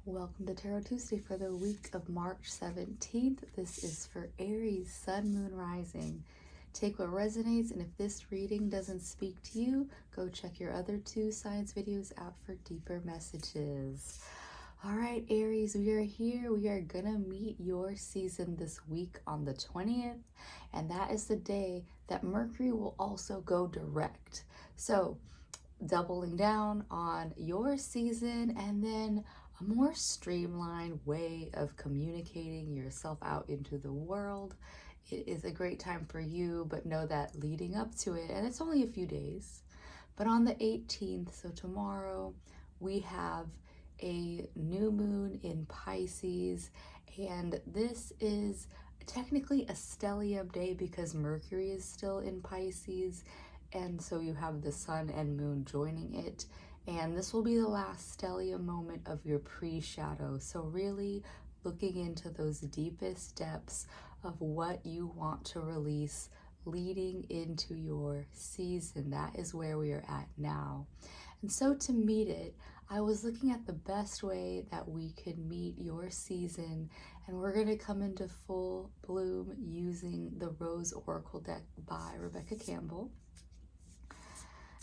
Welcome to Tarot Tuesday for the week of March 17th. This is for Aries, Sun, Moon, Rising. Take what resonates, and if this reading doesn't speak to you, go check your other two signs videos out for deeper messages. All right, Aries, we are here. We are gonna meet your season this week on the 20th, and that is the day that Mercury will also go direct. So, doubling down on your season and then a more streamlined way of communicating yourself out into the world. It is a great time for you, but know that leading up to it, and it's only a few days, but on the 18th, so tomorrow, we have a new moon in Pisces, and this is technically a stellium day because Mercury is still in Pisces, and so you have the sun and moon joining it. And this will be the last stellium moment of your pre-shadow. So really looking into those deepest depths of what you want to release leading into your season. That is where we are at now. And so to meet it, I was looking at the best way that we could meet your season, and we're going to come into full bloom using the Rose Oracle deck by Rebecca Campbell.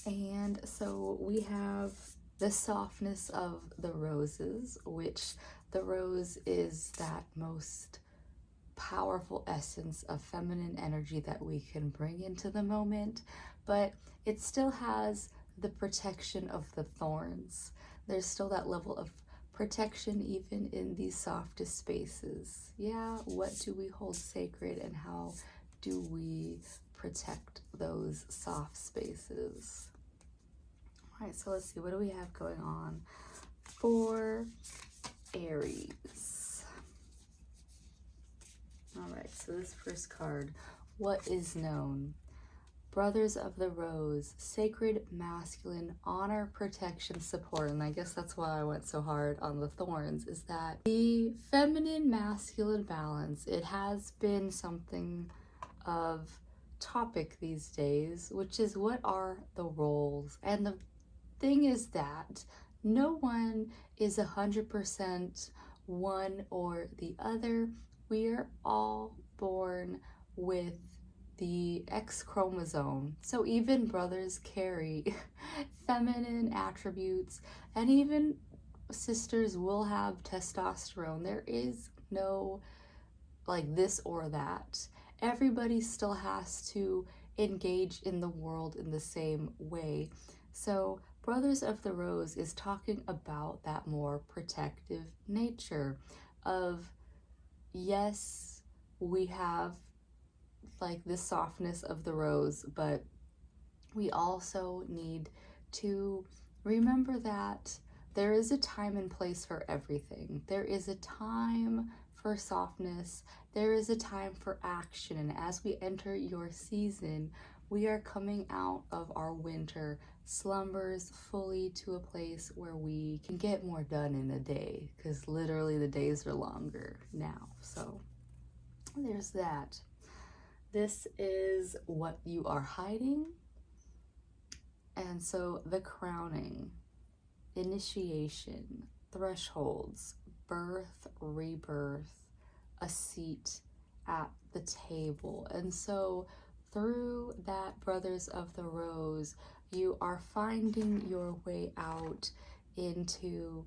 And so we have the softness of the roses, which the rose is that most powerful essence of feminine energy that we can bring into the moment, but it still has the protection of the thorns. There's still that level of protection even in these softest spaces. Yeah, what do we hold sacred and how do we protect those soft spaces? All right, so let's see, what do we have going on for Aries? All right, so this first card, what is known? Brothers of the Rose, sacred, masculine, honor, protection, support. And I guess that's why I went so hard on the thorns, is that the feminine masculine balance, it has been something of topic these days, which is what are the roles? And the thing is that no one is 100% one or the other. We are all born with the X chromosome. So even brothers carry feminine attributes, and even sisters will have testosterone. There is no like this or that. Everybody still has to engage in the world in the same way. So Brothers of the Rose is talking about that more protective nature of, yes, we have like this softness of the rose, but we also need to remember that there is a time and place for everything. There is a time for softness. There is a time for action. And as we enter your season, we are coming out of our winter slumbers fully to a place where we can get more done in a day, because literally the days are longer now. So there's that. This is what you are hiding. And so the crowning, initiation, thresholds, birth, rebirth, a seat at the table. And so through that Brothers of the Rose, you are finding your way out into,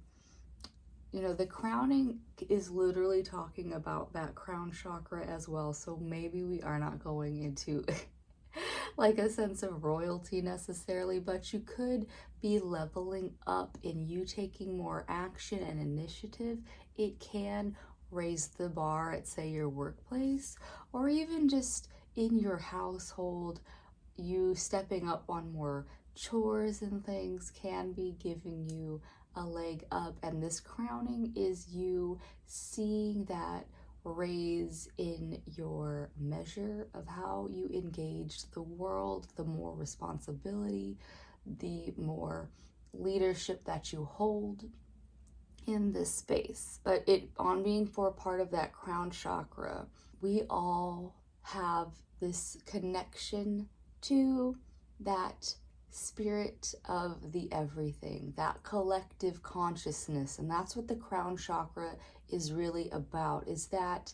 you know, the crowning is literally talking about that crown chakra as well. So maybe we are not going into like a sense of royalty necessarily, but you could be leveling up in you taking more action and initiative. It can raise the bar at, say, your workplace, or even just in your household. You stepping up on more chores and things can be giving you a leg up, and this crowning is you seeing that raise in your measure of how you engage the world, the more responsibility, the more leadership that you hold in this space. But it on being for part of that crown chakra, we all have this connection to that spirit of the everything, that collective consciousness. And that's what the crown chakra is really about, is that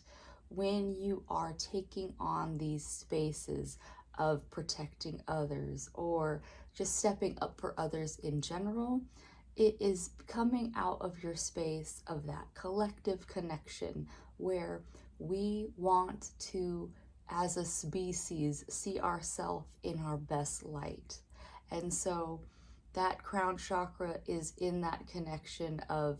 when you are taking on these spaces of protecting others or just stepping up for others in general, it is coming out of your space of that collective connection where we want to, as a species, see ourselves in our best light. And so that crown chakra is in that connection of,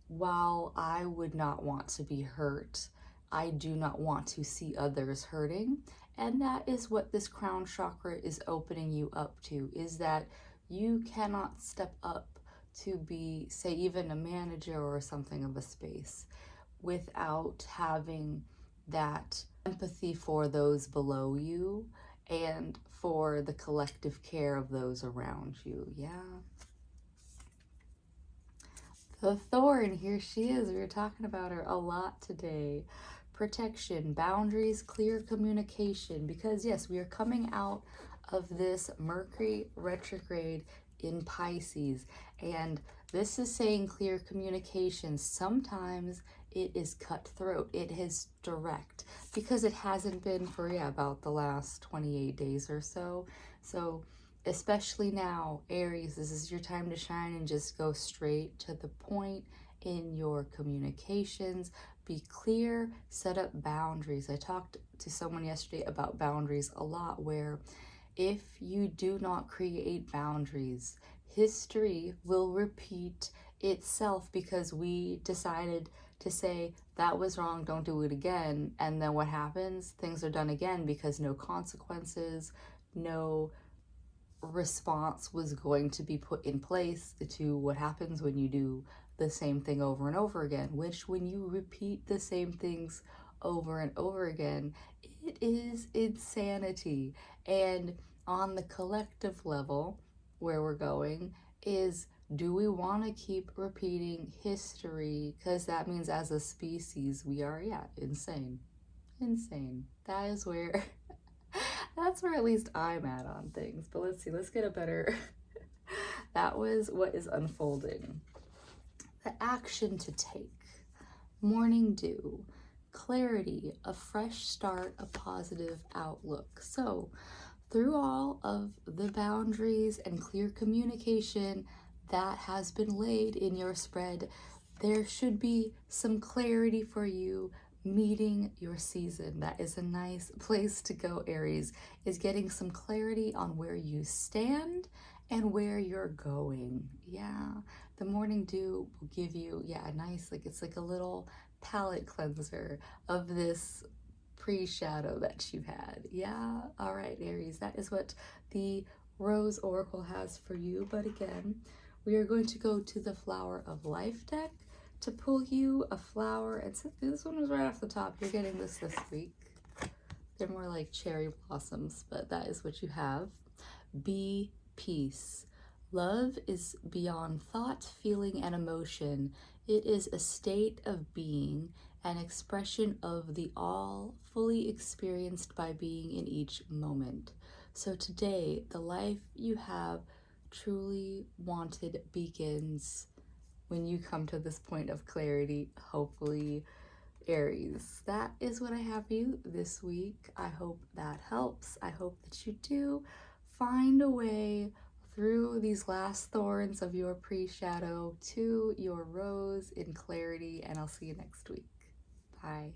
while I would not want to be hurt, I do not want to see others hurting. And that is what this crown chakra is opening you up to, is that you cannot step up to be, say, even a manager or something of a space without having that empathy for those below you and for the collective care of those around you. Yeah. The thorn, here she is. We were talking about her a lot today. Protection, boundaries, clear communication. Because yes, we are coming out of this Mercury retrograde in Pisces. And this is saying clear communication. Sometimes it is cutthroat. It is direct. Because it hasn't been for, about the last 28 days or so. So especially now, Aries, this is your time to shine and just go straight to the point in your communications. Be clear, set up boundaries. I talked to someone yesterday about boundaries a lot, where if you do not create boundaries, history will repeat itself because we decided to say that was wrong, don't do it again. And then what happens? Things are done again because no consequences, no response was going to be put in place to what happens when you do the same thing over and over again, which when you repeat the same things over and over again, it is insanity. And on the collective level, where we're going is, do we want to keep repeating history? Because that means as a species, we are, insane. That is where that's where at least I'm at on things. But let's see, let's get a better that was what is unfolding. The action to take. Morning dew, clarity, a fresh start, a positive outlook. So through all of the boundaries and clear communication that has been laid in your spread, there should be some clarity for you meeting your season. That is a nice place to go, Aries, is getting some clarity on where you stand and where you're going. Yeah, the morning dew will give you, a nice, it's like a little palette cleanser of this pre-shadow that you had. Yeah, all right, Aries, that is what the Rose Oracle has for you. But again, we are going to go to the Flower of Life deck to pull you a flower. And since this one was right off the top, you're getting this week. They're more like cherry blossoms, but that is what you have. Be peace. Love is beyond thought, feeling, and emotion. It is a state of being, an expression of the all, fully experienced by being in each moment. So today, the life you have truly wanted begins when you come to this point of clarity, hopefully, Aries. That is what I have for you this week. I hope that helps. I hope that you do find a way through these last thorns of your pre-shadow to your rose in clarity, and I'll see you next week. Bye.